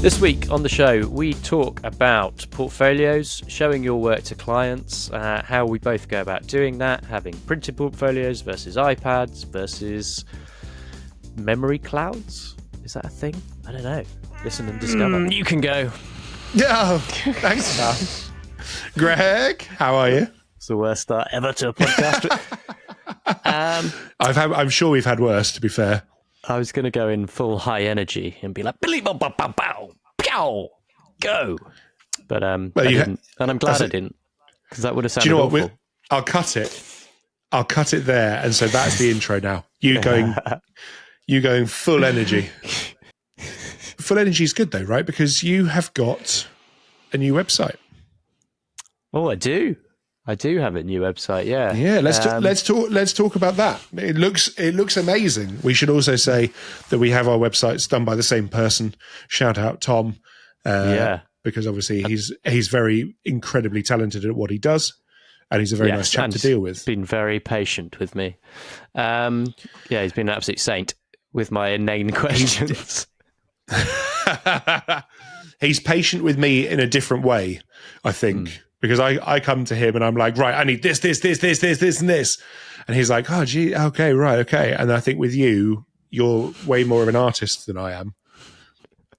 This week on the show, we talk about portfolios, showing your work to clients, how we both go about doing that, having printed portfolios versus iPads versus memory clouds. Is that a thing? I don't know. Listen and discover. You can go. Yeah, thanks, pal. Greg, how are you? It's the worst start ever to a podcast. I'm sure we've had worse, to be fair. I was going to go in full high energy and be like, Billy, bow, bow, bow, bow, pow, go. But I didn't. And I'm glad I didn't, because that would have sounded Do you know awful. what? I'll cut it. I'll cut it there. And so that's the intro now. You going full energy. Full energy is good, though, right? Because you have got a new website. Oh, I do. I do have a new website. Yeah. Yeah, let's talk about that. It looks amazing. We should also say that we have our websites done by the same person. Shout out Tom. Because obviously he's very incredibly talented at what he does, and he's a very nice chap to deal with. Been very patient with me. He's been an absolute saint with my inane questions. He's patient with me in a different way, I think. Because I come to him and I'm like, right, I need this, and this. And he's like, oh, gee, okay, right, okay. And I think with you, you're way more of an artist than I am.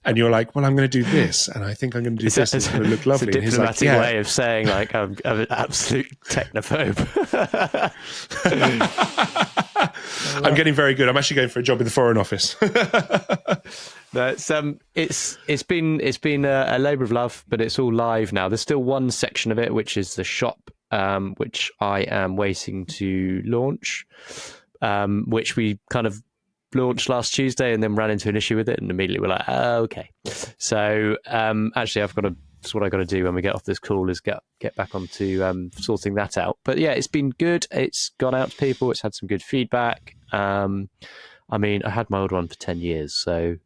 And you're like, well, I'm going to do this. And I think I'm going to do this. It's going to look lovely. It's a diplomatic way of saying, like, I'm an absolute technophobe. I'm getting very good. I'm actually going for a job in the Foreign Office. No, it's been a labour of love, but it's all live now. There's still one section of it, which is the shop, which I am waiting to launch, which we kind of launched last Tuesday and then ran into an issue with it, and immediately we're like, oh, okay. So actually, that's what I got to do when we get off this call is get back onto sorting that out. But yeah, it's been good. It's gone out to people. It's had some good feedback. I mean, I had my old one for 10 years, so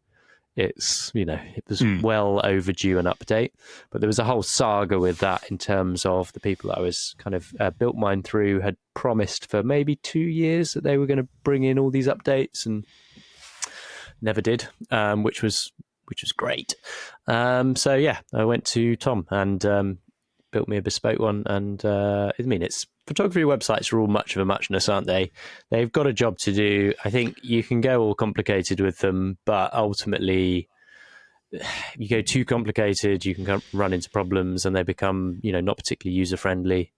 it's, it was well overdue an update. But there was a whole saga with that in terms of the people that I was kind of built mine through had promised for maybe 2 years that they were going to bring in all these updates and never did, which was great. So yeah, I went to Tom and built me a bespoke one. And it's photography websites are all much of a muchness, aren't they? They've got a job to do. I think you can go all complicated with them, but ultimately, you go too complicated, you can run into problems, and they become, not particularly user friendly.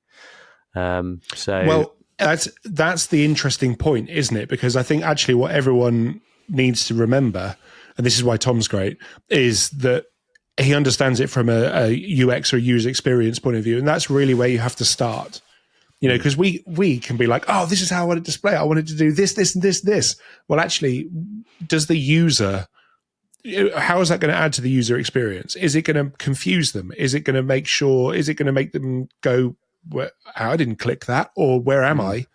Well, that's the interesting point, isn't it? Because I think actually what everyone needs to remember, and this is why Tom's great, is that he understands it from a UX or user experience point of view, and that's really where you have to start. Because we can be like, oh, this is how I want to display it. I wanted to do this, and this. Well, actually, does the user, how is that going to add to the user experience? Is it going to confuse them? Is it going to make them go, well, I didn't click that, or where am I?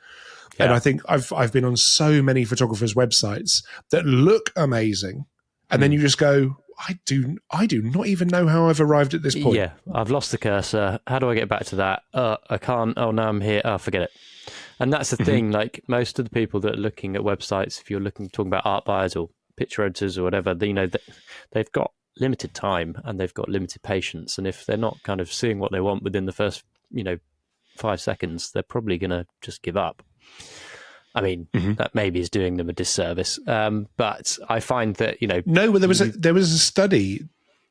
Yeah. And I think I've been on so many photographers' websites that look amazing, and then you just go, I do not even know how I've arrived at this point. Yeah, I've lost the cursor. How do I get back to that? I can't. Oh, now I'm here. Oh, forget it. And that's the thing. Like most of the people that are looking at websites, if you're talking about art buyers or picture editors or whatever, they've got limited time and they've got limited patience. And if they're not kind of seeing what they want within the first, 5 seconds, they're probably going to just give up. I mean, that maybe is doing them a disservice, but I find that No, but there was a study.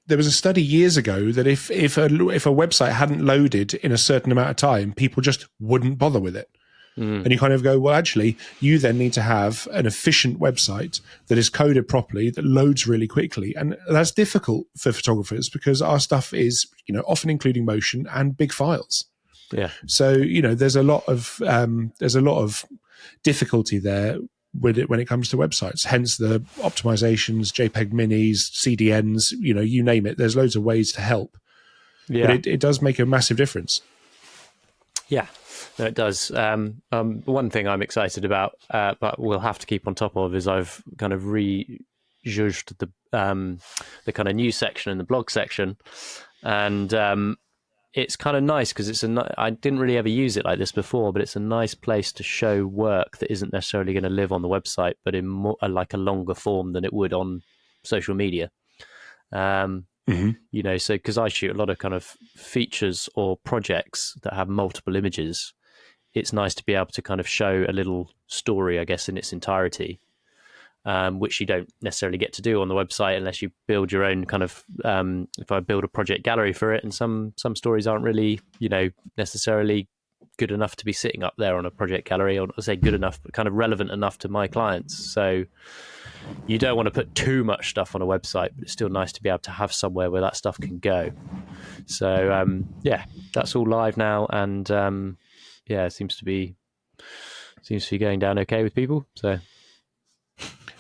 There was a study years ago that if a website hadn't loaded in a certain amount of time, people just wouldn't bother with it. And you kind of go, well, actually, you then need to have an efficient website that is coded properly, that loads really quickly, and that's difficult for photographers because our stuff is often including motion and big files. Yeah. So there's a lot of difficulty there with it when it comes to websites, hence the optimizations, JPEG minis, CDNs, you name it. There's loads of ways to help. Yeah. But it does make a massive difference. Yeah, no, it does. One thing I'm excited about, but we'll have to keep on top of, is I've kind of rejudged the kind of news section and the blog section. And it's kind of nice because I didn't really ever use it like this before, but it's a nice place to show work that isn't necessarily going to live on the website, but in more, like a longer form than it would on social media. You know, so because I shoot a lot of kind of features or projects that have multiple images, it's nice to be able to kind of show a little story, I guess, in its entirety, which you don't necessarily get to do on the website unless you build your own kind of. If I build a project gallery for it, and some stories aren't really, you know, necessarily good enough to be sitting up there on a project gallery, or I say good enough, but kind of relevant enough to my clients. So you don't want to put too much stuff on a website, but it's still nice to be able to have somewhere where that stuff can go. So yeah, that's all live now, and yeah, it seems to be going down okay with people. So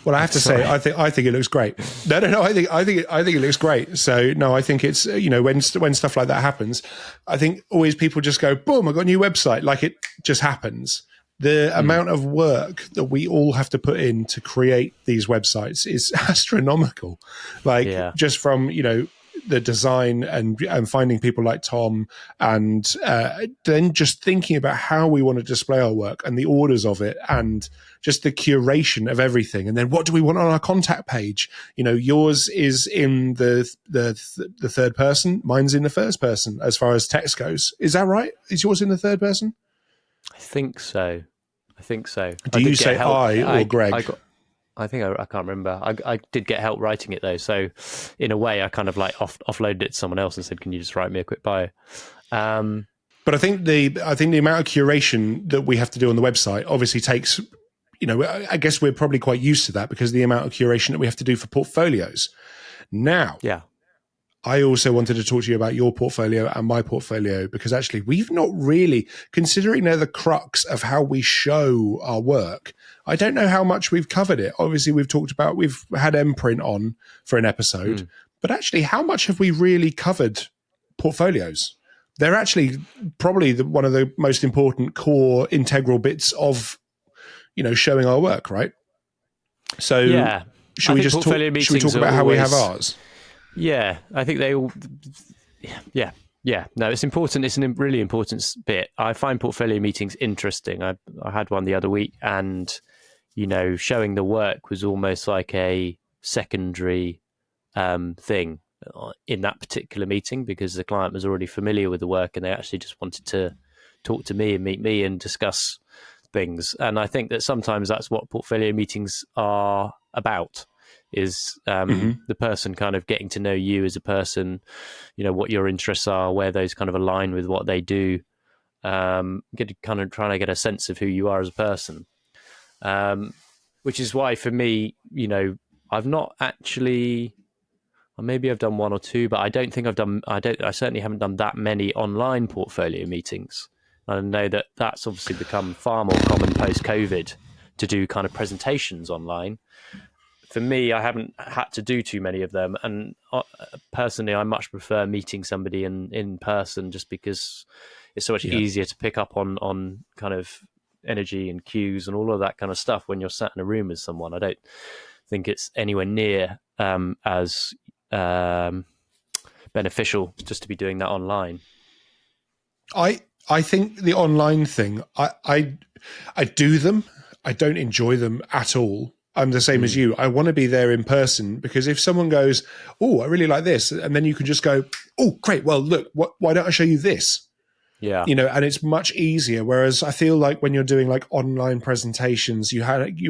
well, I have to say, I think it looks great. No. I think it looks great. So no, I think it's, you know, when stuff like that happens, I think always people just go, boom, I got a new website. Like it just happens. The amount of work that we all have to put in to create these websites is astronomical. Like just from, you know, the design and finding people like Tom, and then just thinking about how we want to display our work and the orders of it, and just the curation of everything. And then what do we want on our contact page? You know, yours is in the third person, mine's in the first person as far as text goes. Is that right? Is yours in the third person? I think so. Do you say I or Greg? I think I can't remember. I did get help writing it though, so in a way, I kind of like offloaded it to someone else and said, "Can you just write me a quick bio?" But I think the amount of curation that we have to do on the website obviously takes, you know, I guess we're probably quite used to that because of the amount of curation that we have to do for portfolios. Now, yeah, I also wanted to talk to you about your portfolio and my portfolio, because actually we've not really, considering they're the crux of how we show our work, I don't know how much we've covered it. Obviously, we've had Mprint on for an episode, but actually how much have we really covered portfolios? They're actually probably one of the most important core integral bits of, you know, showing our work, right? So yeah. should we talk about how we have ours? Yeah, I think they all. Yeah. No, it's important. It's a really important bit. I find portfolio meetings interesting. I had one the other week, and you know, showing the work was almost like a secondary thing in that particular meeting, because the client was already familiar with the work, and they actually just wanted to talk to me and meet me and discuss things. And I think that sometimes that's what portfolio meetings are about, is the person kind of getting to know you as a person, you know, what your interests are, where those kind of align with what they do, kind of trying to get a sense of who you are as a person, which is why for me, you know, I've not actually, or maybe I've done one or two, but I certainly haven't done that many online portfolio meetings. I know that that's obviously become far more common post-COVID to do kind of presentations online. For me, I haven't had to do too many of them, and personally, I much prefer meeting somebody in person, just because it's so much easier to pick up on kind of energy and cues and all of that kind of stuff when you're sat in a room with someone. I don't think it's anywhere near as beneficial just to be doing that online. I think the online thing, I do them. I don't enjoy them at all. I'm the same as you. I want to be there in person, because if someone goes, "Oh, I really like this," and then you can just go, "Oh, great. Well, look, why don't I show you this?" Yeah. You know, and it's much easier. Whereas I feel like when you're doing like online presentations, you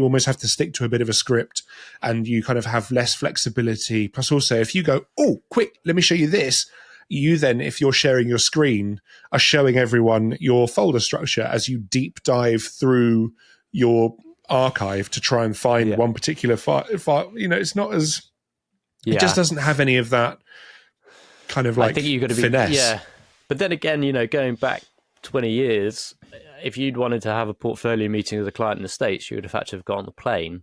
almost have to stick to a bit of a script, and you kind of have less flexibility. Plus also, if you go, "Oh, quick, let me show you this," you then, if you're sharing your screen, are showing everyone your folder structure as you deep dive through your archive to try and find one particular file. You know, it's not as, it just doesn't have any of that kind of like, I think you've got to finesse. But then again, you know, going back 20 years, if you'd wanted to have a portfolio meeting with a client in the States, you would have had to have got on the plane.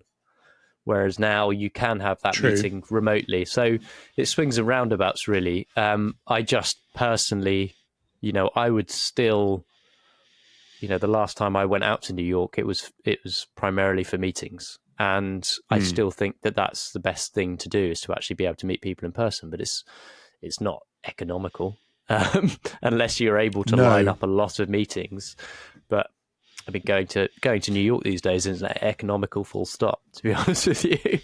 Whereas now you can have that meeting remotely. So it swings and roundabouts, really. I just personally, you know, I would still, you know, the last time I went out to New York, it was primarily for meetings. And I still think that that's the best thing to do, is to actually be able to meet people in person. But it's not economical unless you're able to line up a lot of meetings. But I mean, going to New York these days isn't economical. Full stop. To be honest with you.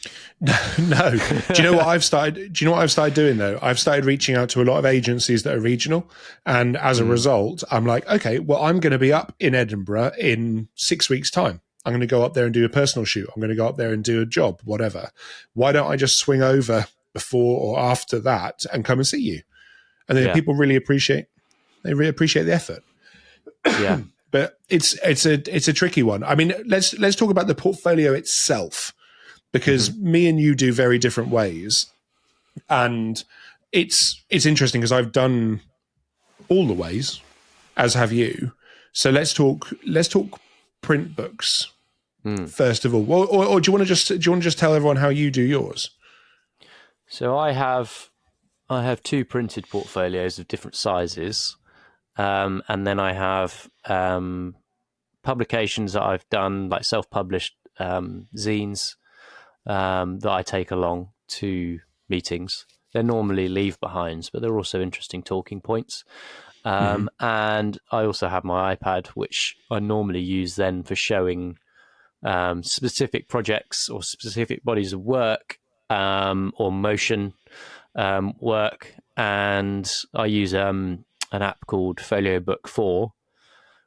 No. Do you know what I've started? Do you know what I've started doing though? I've started reaching out to a lot of agencies that are regional, and as a result, I'm like, okay, well, I'm going to be up in Edinburgh in 6 weeks' time. I'm going to go up there and do a personal shoot. I'm going to go up there and do a job, whatever. Why don't I just swing over before or after that and come and see you? And then Yeah. people really appreciate the effort. Yeah. But it's a tricky one. I mean, let's talk about the portfolio itself, because me and you do very different ways, and it's interesting because I've done all the ways, as have you. So let's talk print books first of all. Or do you want to just tell everyone how you do yours? So I have two printed portfolios of different sizes, and then I have publications that I've done, like self-published zines that I take along to meetings. They're normally leave behinds, but they're also interesting talking points. And I also have my iPad, which I normally use then for showing specific projects or specific bodies of work or motion work. And I use an app called Folio Book 4,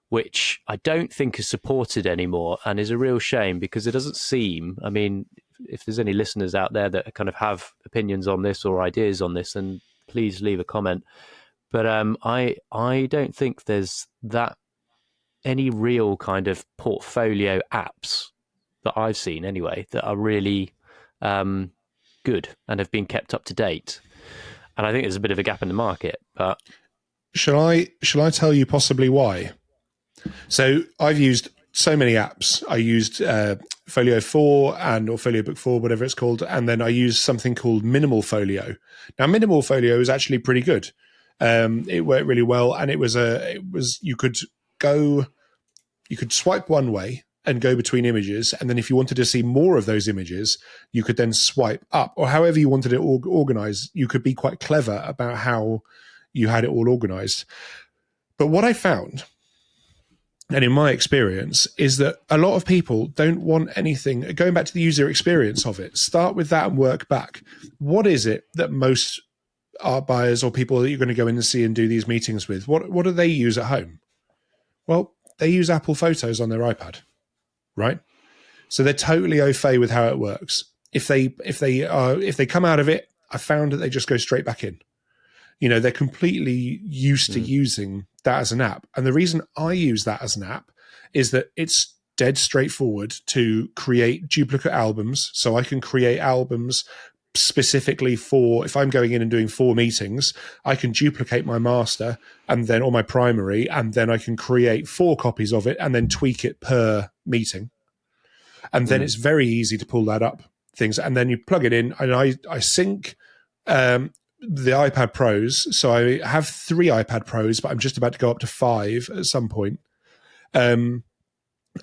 which I don't think is supported anymore, and is a real shame because it doesn't seem, I mean, if there's any listeners out there that kind of have opinions on this or ideas on this, then please leave a comment. But I don't think there's that any real kind of portfolio apps that I've seen anyway that are really good and have been kept up to date. And I think there's a bit of a gap in the market. But Shall I tell you possibly why? So I've used so many apps. I used Folio 4 or Folio Book 4, whatever it's called, and then I used something called Minimal Folio. Now, Minimal Folio is actually pretty good. It worked really well, and it was you could swipe one way and go between images, and then if you wanted to see more of those images, you could then swipe up, or however you wanted it organized. You could be quite clever about how you had it all organized. But what I found, and in my experience, is that a lot of people don't want anything. Going back to the user experience of it, start with that and work back. What is it that most art buyers or people that you're going to go in and see and do these meetings with, what do they use at home? Well, they use Apple Photos on their iPad, right? So they're totally au fait with how it works. If they come out of it, I found that they just go straight back in. You know, they're completely used to using that as an app. And the reason I use that as an app is that it's dead straightforward to create duplicate albums. So I can create albums specifically for, if I'm going in and doing 4 meetings, I can duplicate my master or my primary, and then I can create 4 copies of it and then tweak it per meeting. And then it's very easy to pull that up things. And then you plug it in, and I sync the iPad Pros. So I have 3 iPad Pros, but I'm just about to go up to 5 at some point. And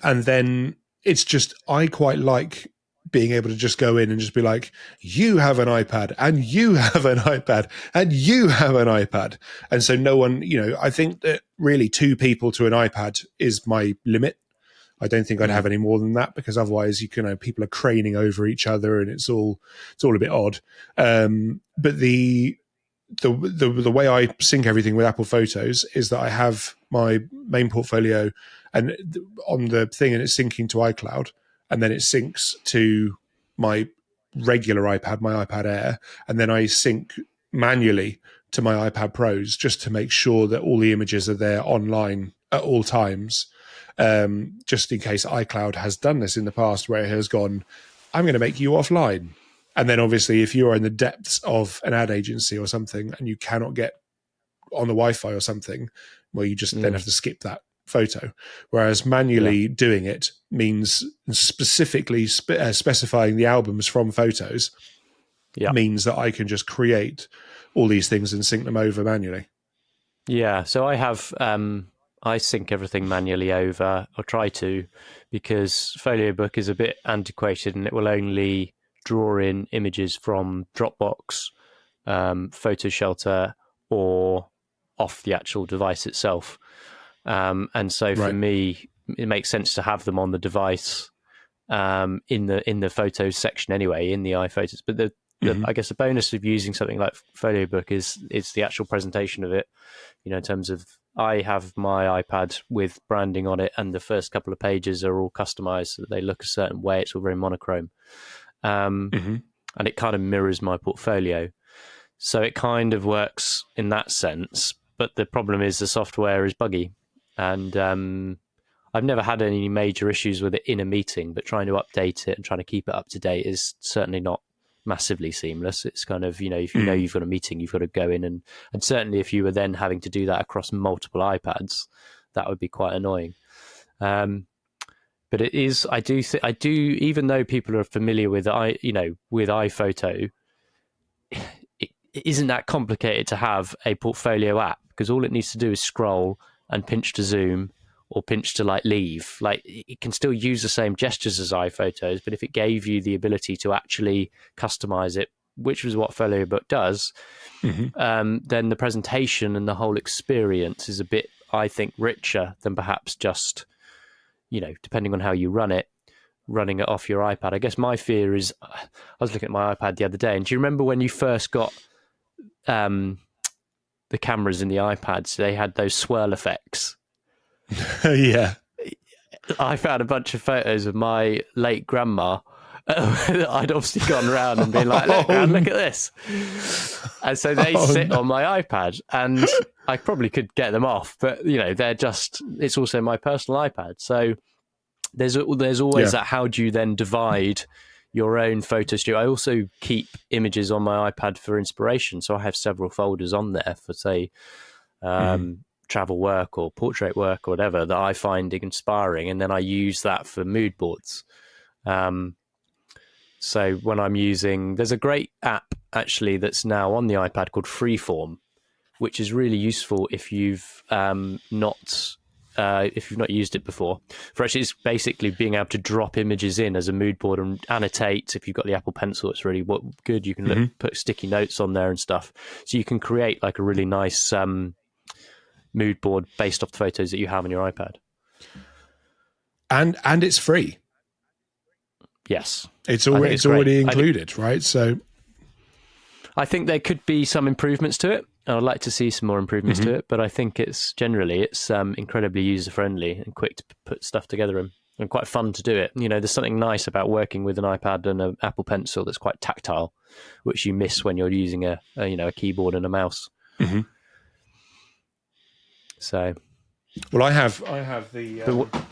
then it's just, I quite like being able to just go in and just be like, you have an iPad, and you have an iPad, and you have an iPad. And so no one, I think that really 2 people to an iPad is my limit. I don't think I'd have any more than that, because otherwise people are craning over each other and it's all a bit odd. But the way I sync everything with Apple Photos is that I have my main portfolio and on the thing, and it's syncing to iCloud, and then it syncs to my regular iPad, my iPad Air, and then I sync manually to my iPad Pros just to make sure that all the images are there online at all times. Just in case iCloud has done this in the past, where it has gone, I'm going to make you offline. And then obviously if you're in the depths of an ad agency or something and you cannot get on the Wi-Fi or something, well, you just then have to skip that photo. Whereas manually doing it means specifically specifying the albums from Photos means that I can just create all these things and sync them over manually. Yeah, so I have I sync everything manually over, or try to, because Folio Book is a bit antiquated and it will only draw in images from Dropbox, Photo Shelter, or off the actual device itself. And so for me, it makes sense to have them on the device in the photos section anyway, in the iPhotos. But I guess the bonus of using something like Folio Book is the actual presentation of it. In terms of, I have my iPad with branding on it, and the first couple of pages are all customized so that they look a certain way. It's all very monochrome, and it kind of mirrors my portfolio. So it kind of works in that sense. But the problem is the software is buggy, and I've never had any major issues with it in a meeting, but trying to update it and trying to keep it up to date is certainly not massively seamless. It's kind of, if you know you've got a meeting, you've got to go in, and certainly if you were then having to do that across multiple iPads, that would be quite annoying. But it is, I do even though people are familiar with with iPhoto, it isn't that complicated to have a portfolio app, because all it needs to do is scroll and pinch to zoom or pinch to leave. It can still use the same gestures as iPhotos, but if it gave you the ability to actually customize it, which is what Folio Book does, then the presentation and the whole experience is a bit, I think, richer than perhaps just, depending on how you running it off your iPad. I guess my fear is, I was looking at my iPad the other day, and do you remember when you first got the cameras in the iPads, they had those swirl effects? Yeah. I found a bunch of photos of my late grandma. I'd obviously gone around and been like, look at this. And so they sit on my iPad, and I probably could get them off, but they're just, it's also my personal iPad. So there's always that, how do you then divide your own photo studio? I also keep images on my iPad for inspiration. So I have several folders on there for, say, travel work or portrait work or whatever that I find inspiring, and then I use that for mood boards. So when I'm using, there's a great app actually that's now on the iPad called Freeform, which is really useful if you've not used it before. For actually, it's basically being able to drop images in as a mood board and annotate. If you've got the Apple Pencil, it's really good. You can put sticky notes on there and stuff, so you can create a really nice mood board based off the photos that you have on your iPad. And it's free. Yes. It's already included, right? So I think there could be some improvements to it. I would like to see some more improvements to it, but I think it's incredibly user-friendly and quick to put stuff together and quite fun to do it. There's something nice about working with an iPad and an Apple Pencil that's quite tactile, which you miss when you're using a keyboard and a mouse. So, well, I have the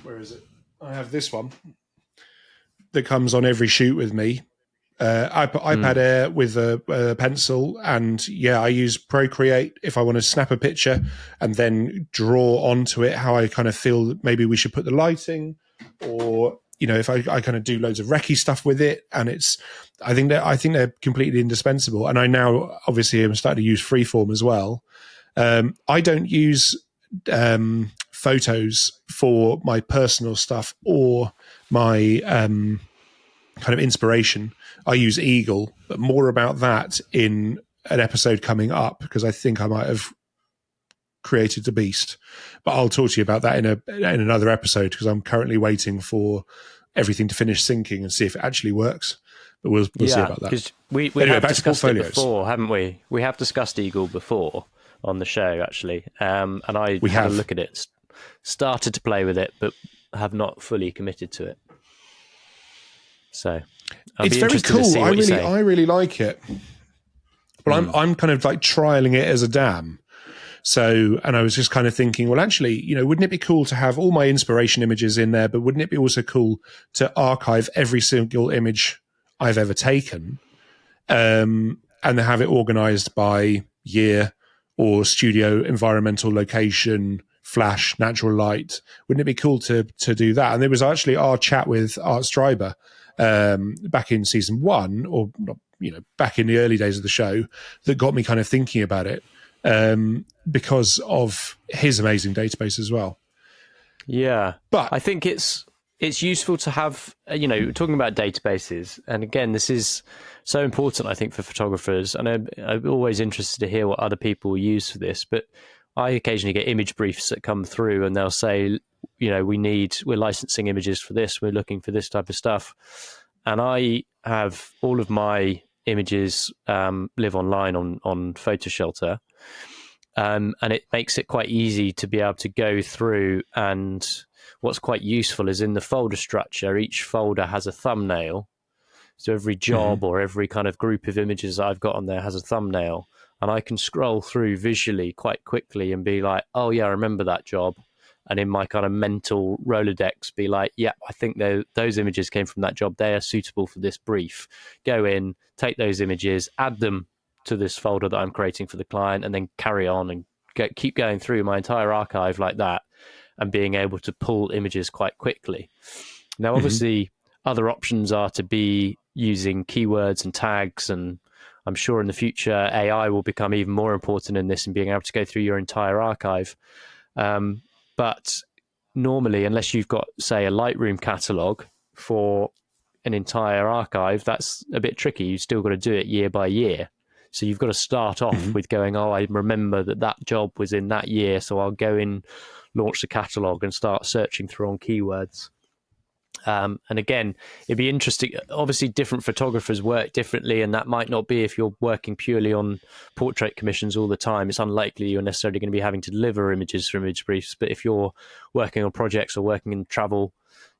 where is it? I have this one that comes on every shoot with me. iPad Air with a pencil, and I use Procreate if I want to snap a picture and then draw onto it how I kind of feel maybe we should put the lighting, or if I kind of do loads of recce stuff with it. And I think they're completely indispensable. And I now obviously am starting to use Freeform as well. I don't use photos for my personal stuff or my kind of inspiration. I use Eagle, but more about that in an episode coming up, because I think I might have created the beast. But I'll talk to you about that in another episode, because I'm currently waiting for everything to finish syncing and see if it actually works. But we'll see about that. Because we have discussed it before, haven't we? We have discussed Eagle before on the show, actually. And I had a look at it, started to play with it, but have not fully committed to it. So it's very cool. I really like it. But I'm kind of trialing it as a dam. So, and I was just kind of thinking, well, actually, wouldn't it be cool to have all my inspiration images in there, but wouldn't it be also cool to archive every single image I've ever taken, and have it organized by year or studio, environmental location, flash, natural light? Wouldn't it be cool to do that? And there was actually our chat with Art Stryber back in season 1, or back in the early days of the show, that got me kind of thinking about it, because of his amazing database as well. Yeah, but I think it's useful to have, talking about databases, and again, this is so important, I think, for photographers, and I'm always interested to hear what other people use for this, but I occasionally get image briefs that come through, and they'll say, we're licensing images for this, we're looking for this type of stuff. And I have all of my images live online on PhotoShelter. And it makes it quite easy to be able to go through, and what's quite useful is in the folder structure, each folder has a thumbnail. So every job or every kind of group of images I've got on there has a thumbnail, and I can scroll through visually quite quickly and be like, oh yeah, I remember that job. And in my kind of mental Rolodex, be like, yeah, I think those images came from that job. They are suitable for this brief. Go in, take those images, add them to this folder that I'm creating for the client, and then carry on and keep going through my entire archive like that, and being able to pull images quite quickly. Now, obviously, other options are to be using keywords and tags, and I'm sure in the future AI will become even more important in this and being able to go through your entire archive. But normally, unless you've got, say, a Lightroom catalog for an entire archive, that's a bit tricky. You've still got to do it year by year. So you've got to start off with going, oh, I remember that job was in that year, so I'll go in, launch the catalog and start searching through on keywords. And again, it'd be interesting. Obviously, different photographers work differently, and that might not be if you're working purely on portrait commissions all the time. It's unlikely you're necessarily going to be having to deliver images for image briefs. But if you're working on projects or working in travel,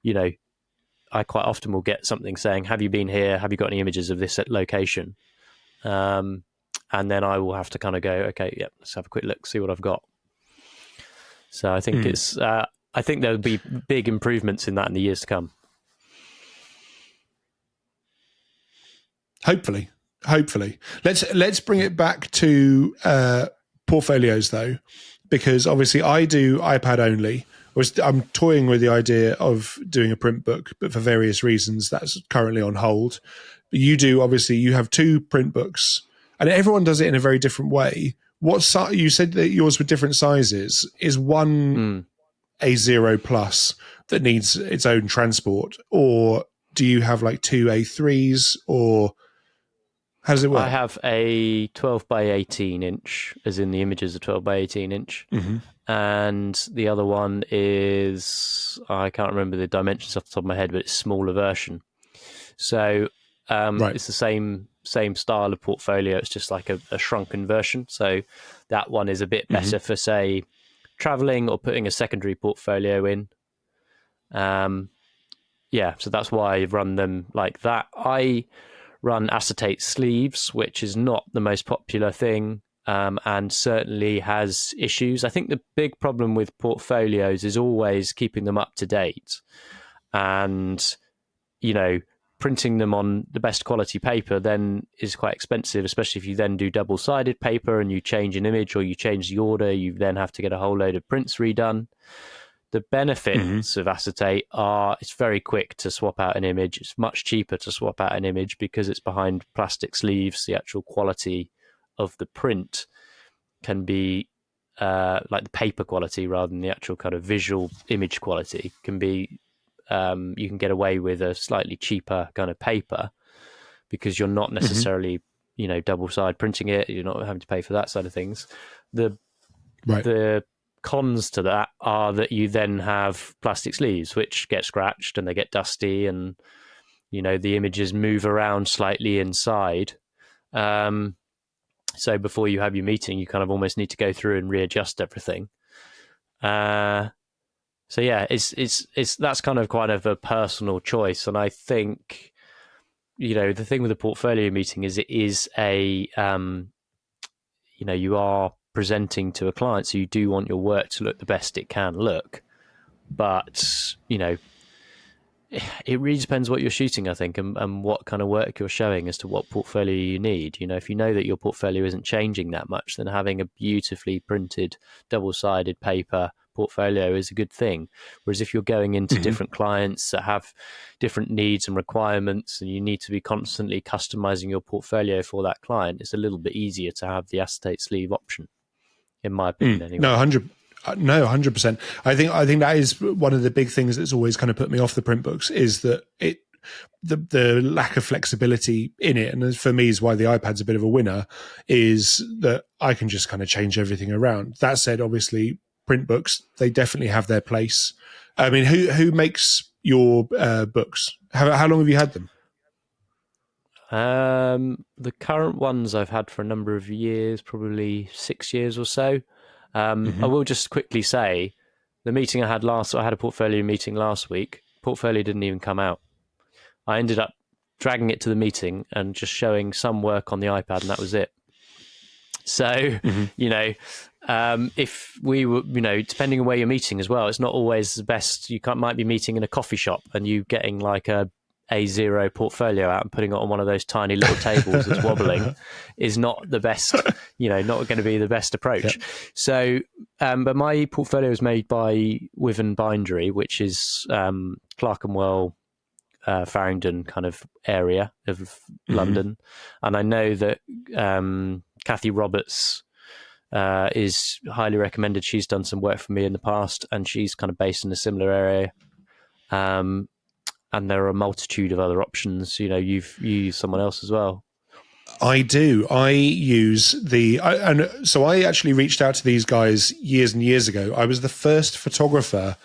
I quite often will get something saying, have you been here? Have you got any images of this location? And then I will have to kind of go, okay, yeah, let's have a quick look, see what I've got. So I think I think there'll be big improvements in that in the years to come. Hopefully. Let's bring it back to portfolios though, because obviously I do iPad only. I'm toying with the idea of doing a print book, but for various reasons that's currently on hold. But you have 2 print books, and everyone does it in a very different way. You said that yours were different sizes. Is one A0 plus that needs its own transport, or do you have like 2 A3s, or how does it work? I have a 12 by 18 inch, as in the images are 12 by 18 inch. And the other one is, I can't remember the dimensions off the top of my head, but it's a smaller version. So it's the same style of portfolio. It's just like a shrunken version. So that one is a bit better for, say, traveling or putting a secondary portfolio in. So that's why I run them like that. I run acetate sleeves, which is not the most popular thing, and certainly has issues. I think the big problem with portfolios is always keeping them up to date, and printing them on the best quality paper then is quite expensive, especially if you then do double-sided paper and you change an image or you change the order, you then have to get a whole load of prints redone. The benefits of acetate are it's very quick to swap out an image. It's much cheaper to swap out an image because it's behind plastic sleeves. The actual quality of the print can be like the paper quality rather than the actual kind of visual image quality can be, you can get away with a slightly cheaper kind of paper because you're not necessarily, double-side printing it. You're not having to pay for that side of things. The cons to that are that you then have plastic sleeves which get scratched and they get dusty, and the images move around slightly inside. So before you have your meeting, you kind of almost need to go through and readjust everything. So yeah, it's that's kind of quite of a personal choice, and I think the thing with a portfolio meeting is it is a you are presenting to a client, so you do want your work to look the best it can look, but it really depends what you're shooting, I think, and what kind of work you're showing as to what portfolio you need. If you know that your portfolio isn't changing that much, then having a beautifully printed double-sided paper portfolio is a good thing. Whereas if you're going into different clients that have different needs and requirements, and you need to be constantly customizing your portfolio for that client, it's a little bit easier to have the acetate sleeve option, in my opinion. Anyway. No, 100%. I think that is one of the big things that's always kind of put me off the print books is that the lack of flexibility in it, and for me is why the iPad's a bit of a winner, is that I can just kind of change everything around. That said, obviously, print books, they definitely have their place. I mean, who makes your books? How long have you had them? The current ones I've had for a number of years, probably 6 years or so. I will just quickly say, the meeting I had a portfolio meeting last week. Portfolio didn't even come out. I ended up dragging it to the meeting and just showing some work on the iPad, and that was it. So, if we were, depending on where you're meeting as well, it's not always the best. Might be meeting in a coffee shop and you getting like a A0 portfolio out and putting it on one of those tiny little tables that's wobbling is not the best, not going to be the best approach. Yep. So, but my portfolio is made by Wyvern Bindery, which is Clerkenwell, Farringdon kind of area of London. And I know that Kathy Roberts is highly recommended. She's done some work for me in the past, and she's kind of based in a similar area. And there are a multitude of other options. You've used someone else as well. I do. I use so I actually reached out to these guys years and years ago. I was the first photographer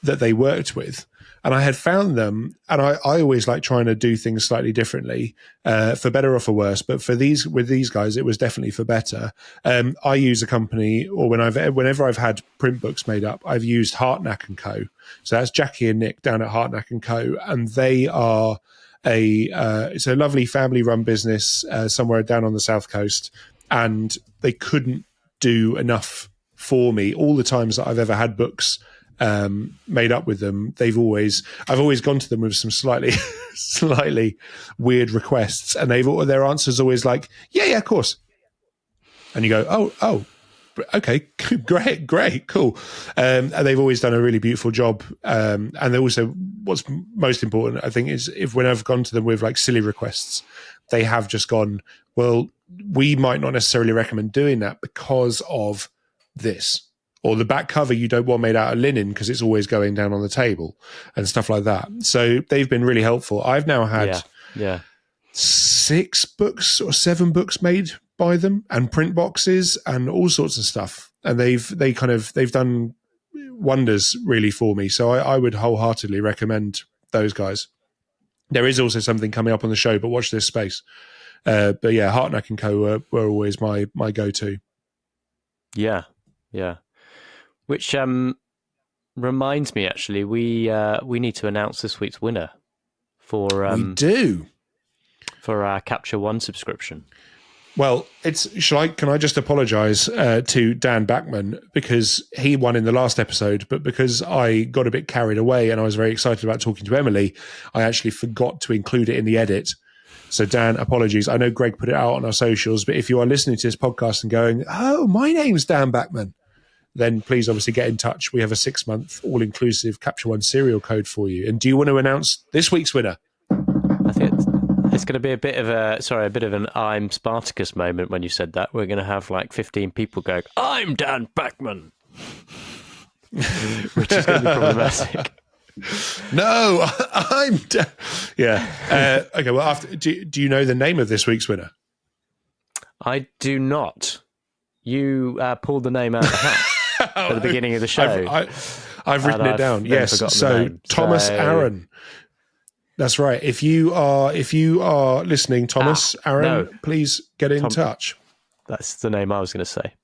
that they worked with. And I had found them, and I always like trying to do things slightly differently, for better or for worse. But with these guys, it was definitely for better. I use a company, or whenever I've had print books made up, I've used Hartnack and Co. So that's Jackie and Nick down at Hartnack and Co. And they are it's a lovely family-run business somewhere down on the south coast, and they couldn't do enough for me. All the times that I've ever had books made up with them, I've always gone to them with some slightly weird requests, and their answer's always like, yeah, of course. And you go, oh, okay, great, cool. And they've always done a really beautiful job. And they also, what's most important, I think, is when I've gone to them with like silly requests, they have just gone, well, we might not necessarily recommend doing that because of this. Or the back cover you don't want made out of linen because it's always going down on the table and stuff like that. So they've been really helpful. I've now had 6 books or 7 books made by them, and print boxes and all sorts of stuff. And they've done wonders really for me. So I would wholeheartedly recommend those guys. There is also something coming up on the show, but watch this space. But yeah, Hartnack and Co were always my go-to. Yeah. Which reminds me, actually, we need to announce this week's winner for we do for our Capture One subscription. Well, can I just apologise to Dan Backman, because he won in the last episode, but because I got a bit carried away and I was very excited about talking to Emily, I actually forgot to include it in the edit. So Dan, apologies. I know Greg put it out on our socials, but if you are listening to this podcast and going, oh, my name's Dan Backman, then please obviously get in touch. We have a 6-month all-inclusive Capture One serial code for you. And do you want to announce this week's winner? I think it's going to be a bit of an I'm Spartacus moment when you said that. We're going to have like 15 people going, I'm Dan Backman, which is going to be problematic. No, I'm Dan. Yeah. Okay, well, do you know the name of this week's winner? I do not. You pulled the name out of the hat. At the beginning of the show. I've written it down. Yes. So Thomas Aaron. That's right. If you are listening, Thomas Aaron, please get in touch. That's the name I was going to say.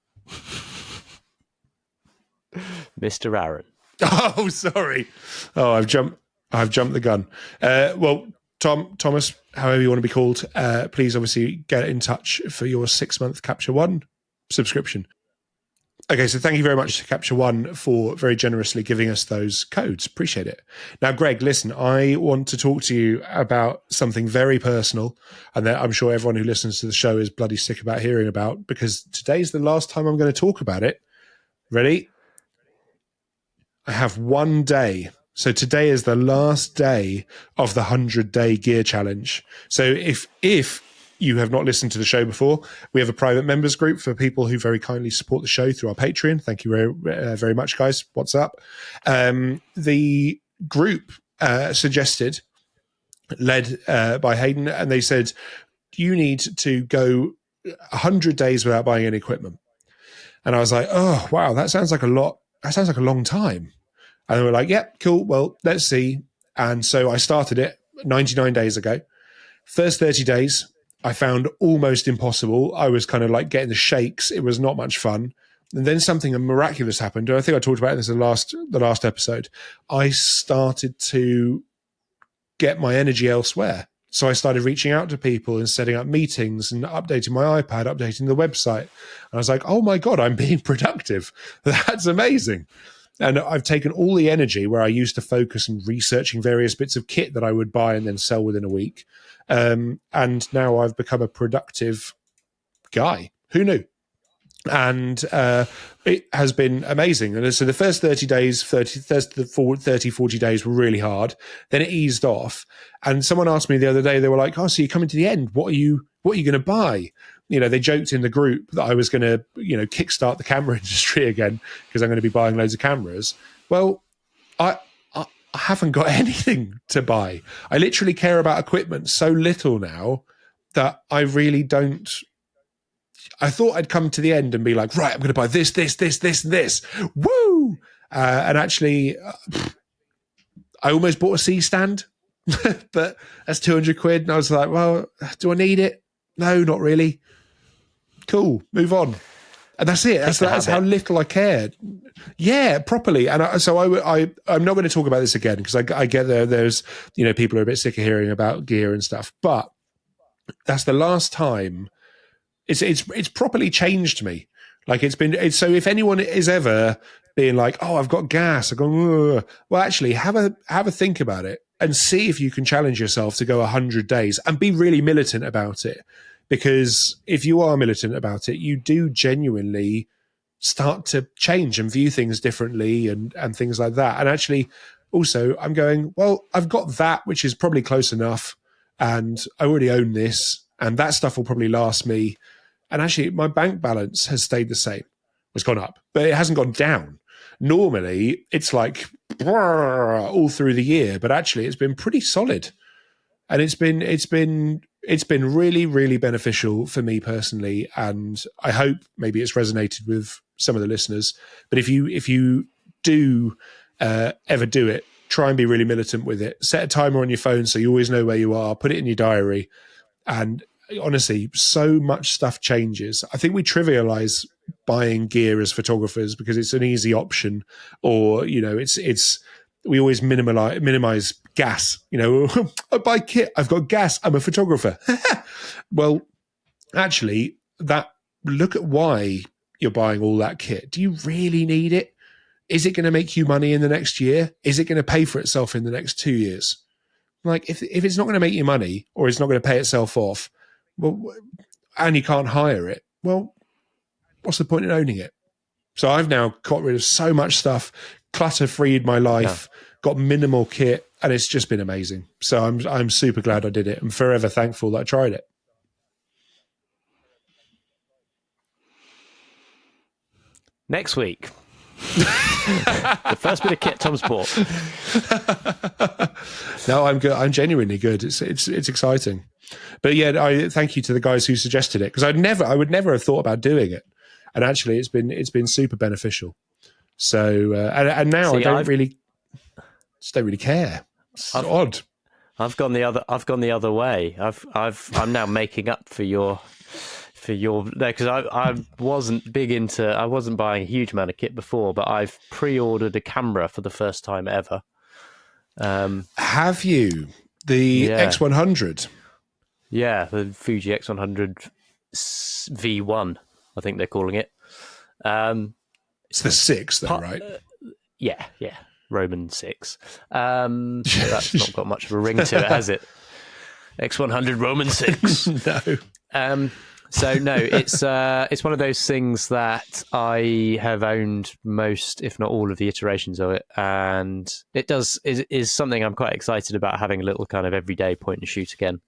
Mr. Aaron. Oh, sorry. Oh, I've jumped the gun. Well, Thomas, however you want to be called, please obviously get in touch for your 6-month Capture One subscription. Okay, so thank you very much to Capture One for very generously giving us those codes. Appreciate it. Now, Greg, listen, I want to talk to you about something very personal, and that I'm sure everyone who listens to the show is bloody sick about hearing about, because today's the last time I'm going to talk about it. Ready? I have one day. So today is the last day of the 100-day gear challenge. So if you have not listened to the show before, we have a private members group for people who very kindly support the show through our Patreon. Thank you very, very much, guys. What's up? The group suggested, led by Hayden, and they said, you need to go 100 days without buying any equipment. And I was like, oh, wow, that sounds like a lot. that sounds like a long time. And they were like, yeah, cool. Well, let's see. And so I started it 99 days ago. First 30 days, I found almost impossible. I was kind of like getting the shakes. It was not much fun. And then something miraculous happened. And I think I talked about this in the last episode. I started to get my energy elsewhere. So I started reaching out to people and setting up meetings and updating my iPad, updating the website. And I was like, oh my God, I'm being productive. That's amazing. And I've taken all the energy where I used to focus on researching various bits of kit that I would buy and then sell within a week. And now I've become a productive guy. Who knew? And it has been amazing. And so the first 30 days, 40 days were really hard. Then it eased off. And someone asked me the other day, they were like, oh, so you're coming to the end. What are you going to buy? They joked in the group that I was going to, kickstart the camera industry again because I'm going to be buying loads of cameras. Well, I haven't got anything to buy. I literally care about equipment so little now that I really don't. I thought I'd come to the end and be like, right, I'm going to buy this, and this. Woo! And actually, I almost bought a C stand, but that's 200 quid. And I was like, well, do I need it? No, not really. Cool, move on. And that's it. That's how little I cared. Yeah, properly. And I'm not going to talk about this again because I get there's people are a bit sick of hearing about gear and stuff. But that's the last time it's properly changed me. Like so if anyone is ever being like, oh, I've got gas, I go, ugh. Well, actually have a think about it and see if you can challenge yourself to go 100 days and be really militant about it. Because if you are militant about it, you do genuinely start to change and view things differently and things like that. And actually, also, I'm going, well, I've got that, which is probably close enough. And I already own this. And that stuff will probably last me. And actually, my bank balance has stayed the same. It's gone up, but it hasn't gone down. Normally, it's like all through the year. But actually, it's been pretty solid. And it's been really, really beneficial for me personally, and I hope maybe it's resonated with some of the listeners. But if you do ever do it, try and be really militant with it. Set a timer on your phone so you always know where you are. Put it in your diary, and honestly, so much stuff changes. I think we trivialize buying gear as photographers because it's an easy option, or it's we always minimize gas. I buy kit. I've got gas. I'm a photographer. Well, actually, look at why you're buying all that kit. Do you really need it? Is it going to make you money in the next year? Is it going to pay for itself in the next 2 years? Like, if it's not going to make you money or it's not going to pay itself off, well, and you can't hire it, well, what's the point in owning it? So I've now got rid of so much stuff, clutter-freed my life, got minimal kit, and it's just been amazing. So I'm super glad I did it. I'm forever thankful that I tried it. Next week, the first bit of kit Tom's bought. No, I'm good. I'm genuinely good. It's exciting. But yeah, I thank you to the guys who suggested it because I would never have thought about doing it, and actually, it's been super beneficial. So and now I don't really care. It's odd. I've gone the other way. I'm now making up for your because I wasn't buying a huge amount of kit before, but I've pre-ordered a camera for the first time ever. Have you the X100? Yeah, the Fuji X100 V1, I think they're calling it. It's the 6, though, right? Yeah, Roman 6. That's not got much of a ring to it, has it? X100 Roman 6. No. So no, it's one of those things that I have owned most, if not all, of the iterations of it, and it is something I'm quite excited about, having a little kind of everyday point and shoot again.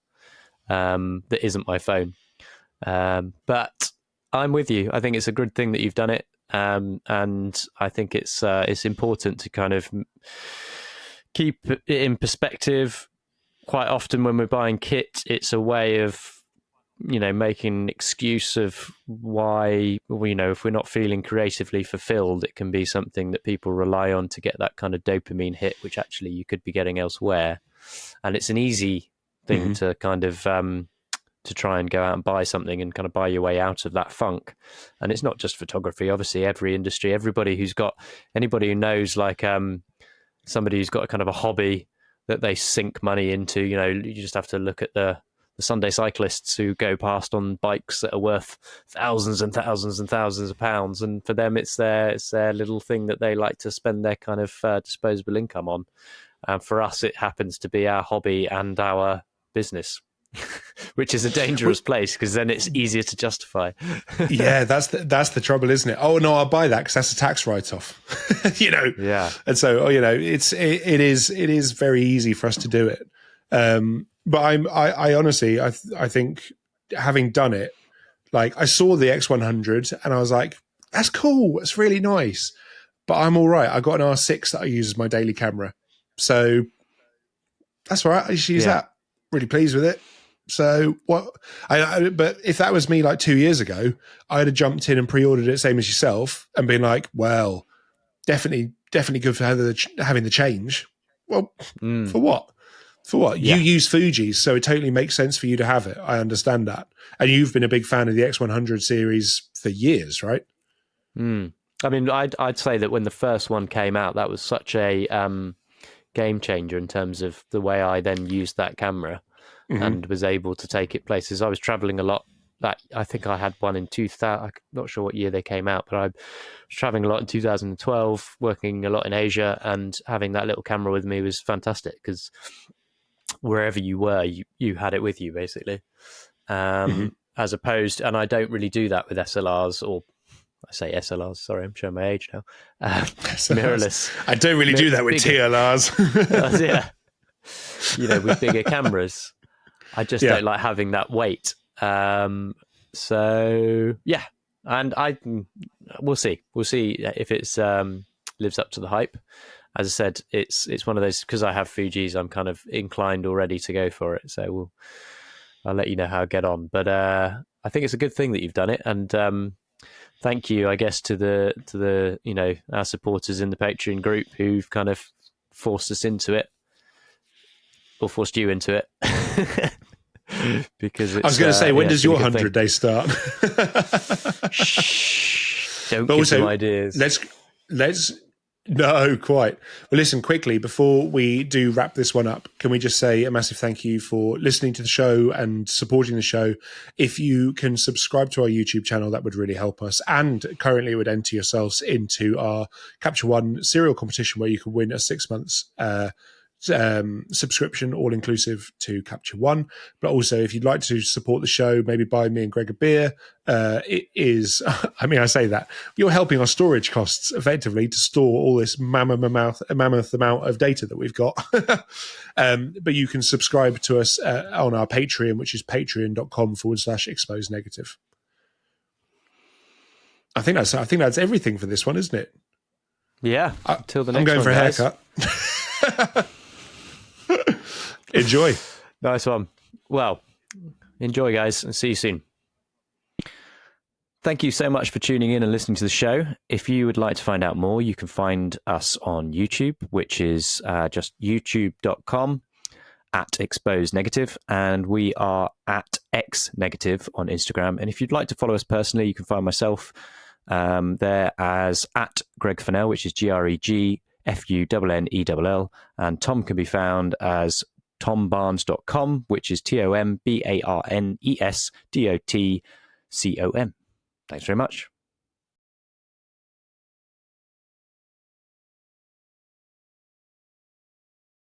That isn't my phone, but I'm with you. I think it's a good thing that you've done it, and I think it's important to kind of keep it in perspective. Quite often when we're buying kit, it's a way of making an excuse of why, if we're not feeling creatively fulfilled, it can be something that people rely on to get that kind of dopamine hit, which actually you could be getting elsewhere. And it's an easy thing to kind of to try and go out and buy something and kind of buy your way out of that funk. And it's not just photography. Obviously, every industry, anybody who knows like somebody who's got a kind of a hobby that they sink money into, you just have to look at the Sunday cyclists who go past on bikes that are worth thousands and thousands and thousands of pounds. And for them, it's their little thing that they like to spend their kind of disposable income on. And for us, it happens to be our hobby and our business, which is a dangerous place because then it's easier to justify. Yeah, that's the trouble, isn't it? Oh no, I'll buy that because that's a tax write-off. Yeah. And so, it is very easy for us to do it. But I honestly, I think having done it, like I saw the X100 and I was like, that's cool, it's really nice. But I'm all right. I got an R6 that I use as my daily camera, so that's all right. I just use that. Really pleased with it. So what? But if that was me like 2 years ago, I'd have jumped in and pre-ordered it, same as yourself, and been like, well, definitely good for having the change. Well, for what? For what? Yeah. You use Fuji's, so it totally makes sense for you to have it. I understand that. And you've been a big fan of the X100 series for years, right? I mean, I'd say that when the first one came out, that was such a game changer in terms of the way I then used that camera and was able to take it places. I was traveling a lot. I think I had one in 2000. I'm not sure what year they came out, but I was traveling a lot in 2012, working a lot in Asia, and having that little camera with me was fantastic because wherever you were, you had it with you basically. As opposed, and I don't really do that with SLRs, or I say SLRs. Sorry, I'm showing my age now. Mirrorless. I don't really do that with TLRs. With bigger cameras, I just don't like having that weight. So yeah, and we'll see if it's lives up to the hype. As I said, it's one of those, because I have Fuji's, I'm kind of inclined already to go for it. So I'll let you know how I get on. But I think it's a good thing that you've done it, and thank you, I guess, to the our supporters in the Patreon group who've kind of forced us into it, or forced you into it. Because I was going to say, when does your 100 day start? Shh, don't give them ideas. Let's no, quite. Well, listen, quickly, before we do wrap this one up, can we just say a massive thank you for listening to the show and supporting the show? If you can subscribe to our YouTube channel, that would really help us. And currently it would enter yourselves into our Capture One serial competition where you can win a 6 months subscription, all inclusive, to Capture One. But also, if you'd like to support the show, maybe buy me and Greg a beer. It is, I mean, I say that you're helping our storage costs effectively to store all this mammoth amount of data that we've got. But you can subscribe to us on our Patreon, which is patreon.com/exposed negative. I think that's everything for this one, isn't it? Yeah. Until the next I'm going one, for a guys. haircut. Enjoy. Nice one. Well, enjoy, guys, and see you soon. Thank you so much for tuning in and listening to the show. If you would like to find out more, you can find us on YouTube, which is just youtube.com/exposed negative, and we are @xnegative on Instagram. And if you'd like to follow us personally, you can find myself there as @Greg Fennell, which is GregFunnell, and Tom can be found as tombarnes.com, which is TomBarnesDotcom. Thanks very much.